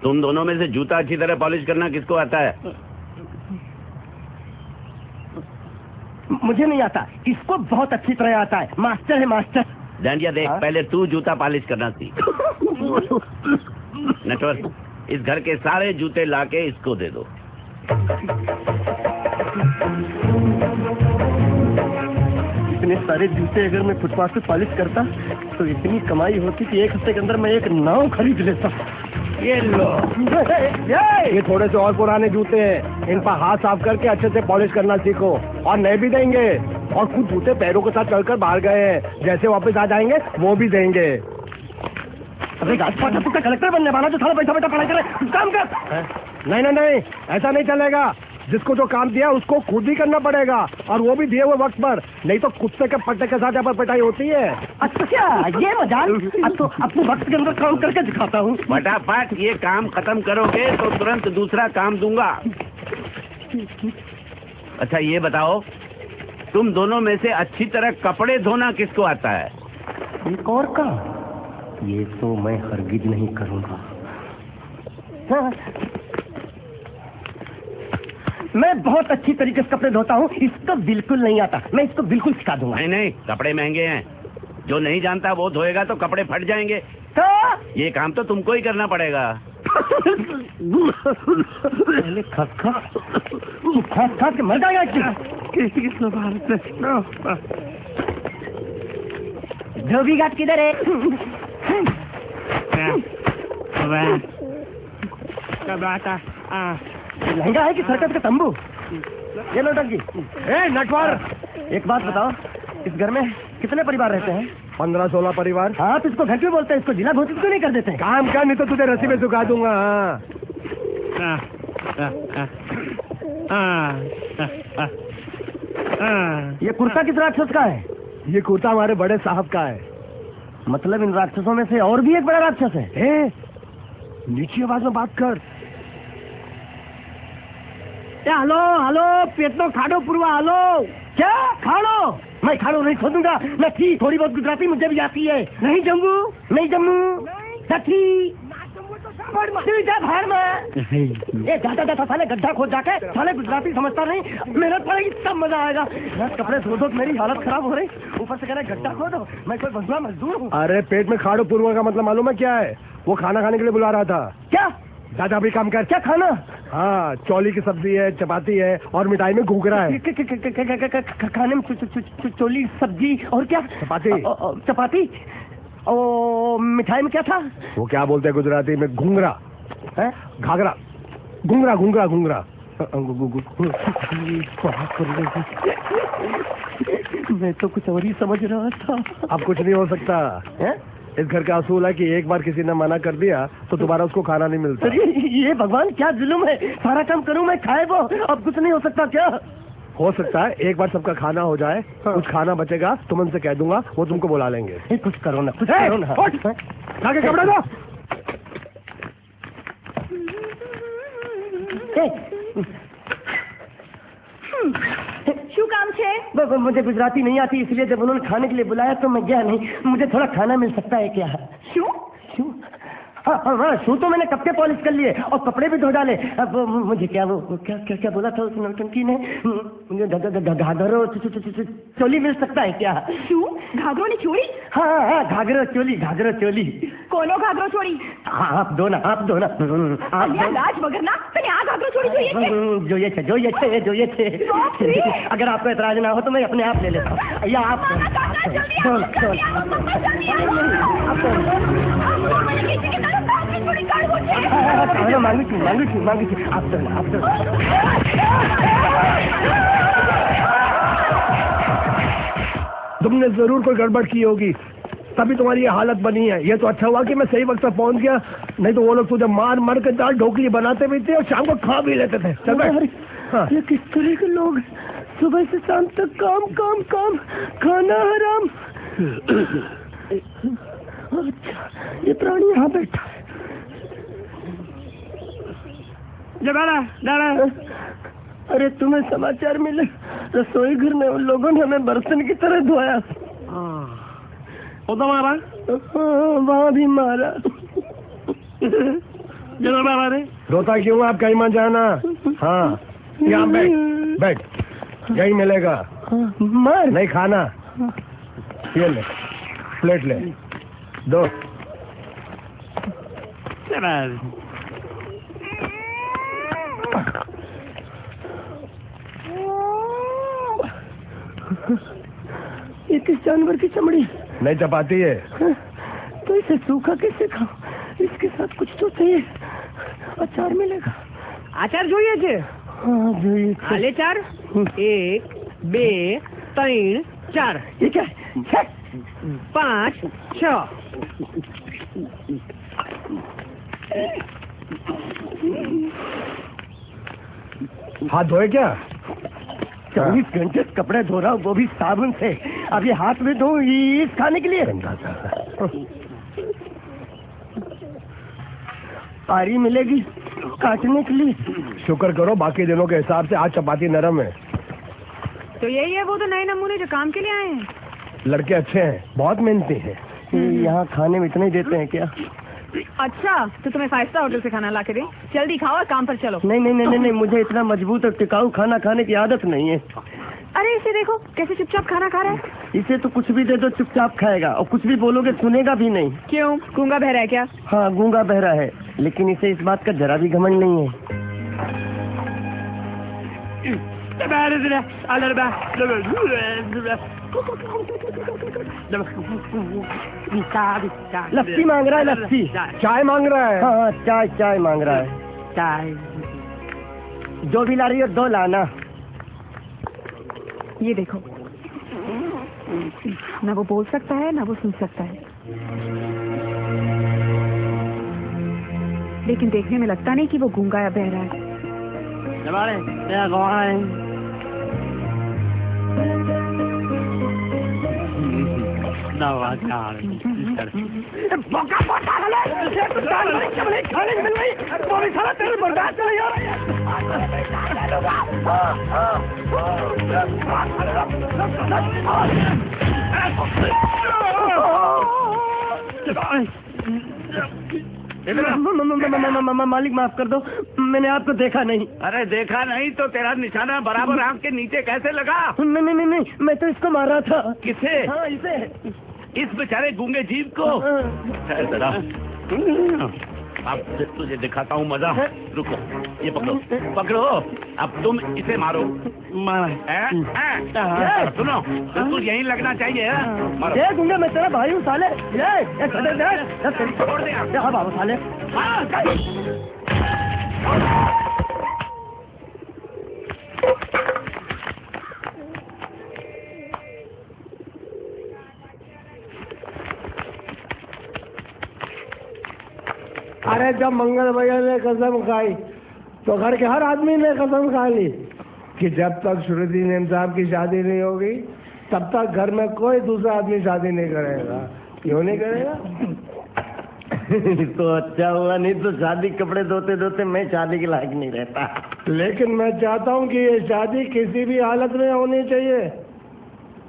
तुम दोनों में से जूता अच्छी तरह पॉलिश करना किसको आता है? मुझे नहीं आता, इसको बहुत अच्छी तरह आता है। मास्टर है मास्टर। डांडिया देख, पहले तू जूता पॉलिश करना सीख। नटवर, इस घर के सारे जूते लाके इसको दे दो। इतने सारे जूते अगर मैं फुटपाथ पे पॉलिश करता तो इतनी कमाई होती कि एक हफ्ते के अंदर मैं एक नाव खरीद लेता। ये लो, ये थोड़े से और पुराने जूते हैं, इन पर हाथ साफ करके अच्छे से पॉलिश करना सीखो। और नए भी देंगे, और खुद जूते पैरों के साथ चलकर बाहर गए हैं, जैसे वापस आ जाएंगे वो भी देंगे। अरे गाजपाट, तू कलेक्टर बनने वाला जो सारा पैसा बेटा पढ़ाई करे, काम कर। नहीं नहीं नहीं, ऐसा नहीं चलेगा। जिसको जो काम दिया उसको खुद ही करना पड़ेगा, और वो भी दिए हुए वक्त पर, नहीं तो कुत्ते के पट्टे के साथ यहाँ पर पिटाई होती है। अच्छा ये मजाल, अब तो अपने वक्त के अंदर काम करके दिखाता हूँ। फटाफट ये काम खत्म करोगे तो तुरंत दूसरा काम दूंगा। अच्छा ये बताओ, तुम दोनों में से अच्छी तरह कपड़े धोना किसको आता है? एक और का, ये तो मैं हरगिज नहीं करूँगा। मैं बहुत अच्छी तरीके से कपड़े धोता हूँ, इसको बिल्कुल नहीं आता। मैं इसको बिल्कुल सिखा दूंगा। नहीं नहीं, कपड़े महंगे हैं, जो नहीं जानता वो धोएगा तो कपड़े फट जाएंगे। तो ये काम तो तुमको ही करना पड़ेगा। पहले खस के मर जाएगा। धोबी घाट किधर है? लहंगा है कि सर्कस का तंबू? ये नौटंकी। नटवर, एक बात बताओ, इस घर में कितने परिवार रहते हैं? 15-16 परिवार। हाँ तो इसको घर क्यों बोलते हैं? इसको जिला घोषित क्यों नहीं कर देते? काम कर, नहीं तो तुझे रस्सी में सुखा दूंगा। ये कुर्ता किस राक्षस का है? ये कुर्ता हमारे बड़े साहब का है। मतलब इन राक्षसों में से और भी एक बड़ा राक्षस है? नीची आवाज में बात कर। हेलो हेलो, पेटनो खाड़ो पुरवा। हेलो, क्या खाड़ो? मैं खाड़ो नहीं खोदूंगा। मैं थी थोड़ी बहुत गुजराती मुझे भी आती है। नहीं जम्मू, नहीं जम्मू, भाड़ में। ये जाता साले गड्ढा खोद जाके, साले गुजराती समझता नहीं, मेहनत पड़ेगी तब मजा आएगा। कपड़े धो दो, मेरी हालत खराब हो रही, ऊपर से कह रहे गड्ढा खोदो। मैं कोई बंधुआ मजदूर हूँ? अरे पेट में खाड़ो पुरवा का मतलब मालूम है क्या है? वो खाना खाने के लिए बुला रहा था। क्या? दादा भी काम कर। क्या खाना? हाँ, चौली की सब्जी है, चपाती है, और मिठाई में घूघरा है। खाने में चोली सब्जी और क्या? चपाती। ओ मिठाई में क्या था? वो क्या बोलते हैं गुजराती में? घूंघरा है, घाघरा, घूंघरा घूंघरा घूंघरा। मैं तो कुछ और ही समझ रहा था। अब कुछ नहीं हो सकता है? इस घर का असूल है कि एक बार किसी ने मना कर दिया तो दोबारा उसको खाना नहीं मिलता। ये भगवान क्या जुल्म है? सारा काम करूं मैं, खाए वो। अब कुछ नहीं हो सकता क्या? हो सकता है एक बार सबका खाना हो जाए। हाँ। कुछ खाना बचेगा तो मैं उनसे कह दूंगा, वो तुमको बुला लेंगे। कुछ करो ना, कुछ करो ना। आगे कपड़े दो। શું કામ છે? मुझे गुजराती नहीं आती, इसलिए जब उन्होंने खाने के लिए बुलाया तो मैं गया नहीं। मुझे थोड़ा खाना मिल सकता है क्या? શું? शू? हाँ, शू तो मैंने कब के पॉलिश कर लिए और कपड़े भी धो डाले। अब मुझे क्या वो क्या क्या क्या बोला था उस नौटंकी ने? मुझे घाघरो चोली मिल सकता है क्या? શું? ઘાઘરો ને ચોળી? हाँ, घाघरो चोली। કોનો ઘાઘરો ચોળી? आप दो ना। અલ્યા લાજ વગરના, તને આ ઘાઘરો ચોળી જોઈએ છે? જોઈએ છે। अगर आपको एतराज ना हो तो मैं अपने आप ले लेता हूँ। या आप मांगी थी। आप दो। तुमने जरूर कोई गड़बड़ की होगी, तभी तुम्हारी ये हालत बनी है। ये तो अच्छा हुआ कि मैं सही वक्त पर पहुंच गया, नहीं तो वो लोग तुझे मार के दाल ढोकली बनाते भी थे और शाम को खा भी लेते थे। चल बैठ। हाँ। ये किस तरह के लोग? सुबह से शाम तक काम, खाना हराम। अच्छा, ये प्राणी यहाँ बैठा है। अरे तुम्हें समाचार मिले? रसोई घर में उन लोगों ने हमें बर्तन की तरह धोया। वो तो मारा? वहाँ भी मारा। रोता क्यों? आप कहीं मत जाना। हाँ, यहाँ बैठ बैठ, यही मिलेगा। मार नहीं खाना, ये ले, प्लेट ले, दो। ये किस जानवर की चमड़ी? नहीं चपाती है। तो इसे सूखा कैसे खाओ? इसके साथ कुछ तो चाहिए। अचार मिलेगा? આચાર જોઈએ છે? हाँ જોઈએ છે। આલે ચાર 1 2 3 4 ये क्या है? 5 6 हाथ धोए क्या? 24 घंटे से कपड़े धो रहा हूँ, वो भी साबुन से। अब ये हाथ में धो इस खाने के लिए? आरी मिलेगी काटने के लिए? शुक्र करो, बाकी दिनों के हिसाब से आज चपाती नरम है। तो यही है वो तो नए नमूने जो काम के लिए आए हैं। लड़के अच्छे हैं, बहुत मेहनती हैं। यहाँ खाने में इतना ही देते हैं क्या? अच्छा, तो तुम्हें 5 स्टार होटल से खाना ला के दे? जल्दी खाओ और काम पर चलो। नहीं नहीं नहीं नहीं, मुझे इतना मजबूत और टिकाऊ खाना खाने की आदत नहीं है। अरे इसे देखो कैसे चुपचाप खाना खा रहा है। इसे तो कुछ भी दे दो चुपचाप खाएगा, और कुछ भी बोलोगे सुनेगा भी नहीं। क्यों, गूंगा बहरा है क्या? हाँ गूंगा बहरा है, लेकिन इसे इस बात का जरा भी घमंड नहीं है। लस्सी मांग रहा है, लस्सी। चाय मांग रहा है। हाँ चाय चाय मांग रहा है। चाय। जो भी ला रही हो 2 लाना। ये देखो, ना वो बोल सकता है ना वो सुन सकता है, लेकिन देखने में लगता नहीं कि वो गूंगा या बहरा है। मालिक माफ कर दो, मैंने आपको देखा नहीं। अरे देखा नहीं तो तेरा निशाना बराबर आंख के नीचे कैसे लगा? नहीं नहीं नहीं नहीं, मैं तो इसको मार रहा था। किसे? हाँ इसे। इस बेचारे गूंगे जीव को? ठहर जरा, अब तुझे दिखाता हूँ मजा। रुको, ये पकड़ो पकड़ो, अब तुम इसे मारो। सुनो, बिल्कुल यहीं लगना चाहिए। मारो। ये गूंगा, मैं तेरा भाई हूँ साले। ये छोड़ दे आप। हाँ बाबू साले। अरे जब मंगल भैया ने कसम खाई तो घर के हर आदमी ने कसम खा ली कि जब तक श्रुति नेम साहब की शादी नहीं होगी तब तक घर में कोई दूसरा आदमी शादी नहीं करेगा। क्यों नहीं करेगा? तो अच्छा हुआ, नहीं तो शादी कपड़े धोते धोते मैं शादी के लायक नहीं रहता। लेकिन मैं चाहता हूँ कि ये शादी किसी भी हालत में होनी चाहिए,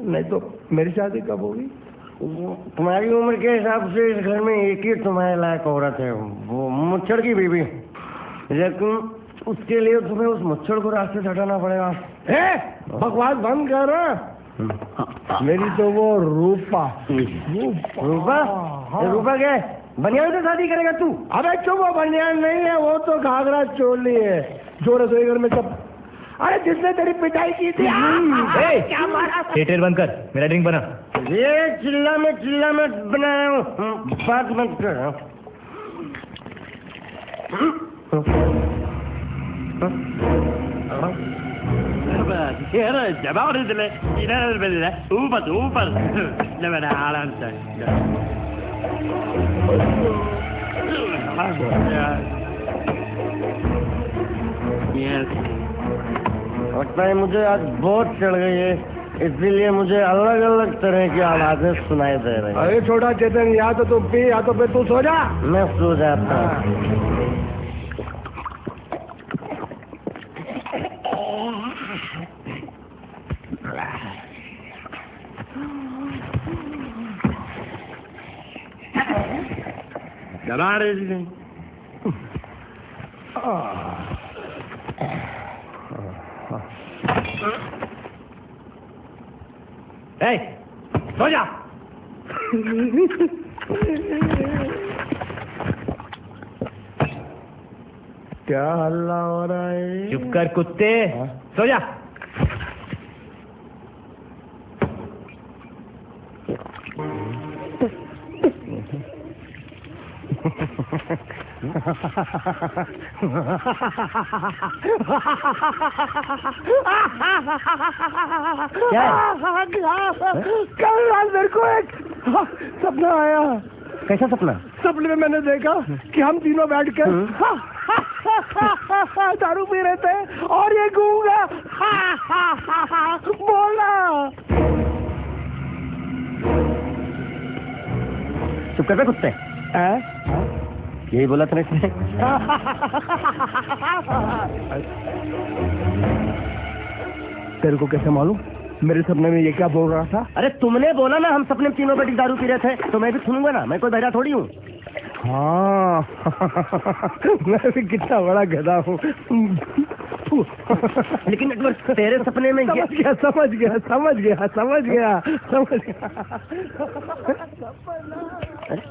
नहीं तो मेरी शादी कब होगी? तुम्हारी उम्र के हिसाब से इस घर में एक ही तुम्हारे लायक औरत है, वो मुच्छड़ की बीवी। लेकिन उसके लिए तुम्हें उस मुच्छड़ को रास्ते से हटाना पड़ेगा। बकवास बंद कर रहा। मेरी तो वो रूपा। रूपा? रूपा क्या? बनियान से शादी करेगा तू? अबे चुप, वो बनियान नहीं है, वो तो घाघरा चोली है जो रसोई घर में सब। अरे जिसने तेरी पिटाई की थी। थिएटर बंद कर, मेरा ड्रिंक बना। ये चिल्ला में बनाया हूँ, बात मत कर। लगता है मुझे आज बहुत चढ़ गई है, इसीलिए मुझे अलग अलग तरह की आवाजें सुनाई दे रही हैं। अरे छोटा चेतन, या तो तू पी या तो फिर तू सो जा। मैं सो जाता हूँ। ए, सो जा। क्या हल्ला हो रहा है? चुप कर कुत्ते, सो जा। कल रात मेरे को एक सपना आया। कैसा सपना? सपने में मैंने देखा कि हम तीनों बैठ कर दारू पी रहे थे और ये गूंगा बोला। चुप कर बे कुत्ते। यही बोला था इसने। तेरे को कैसे मालूम मेरे सपने में ये क्या बोल रहा था? अरे तुमने बोला ना हम सपने में तीनों बैठ के दारू पी रहे थे, तो मैं भी सुनूंगा ना, मैं कोई बहरा थोड़ी हूँ। हाँ मैं भी कितना बड़ा गधा हूँ। लेकिन नटवर तेरे सपने में समझ गया समझ गया समझ गया समझ गया समझ गया। अरे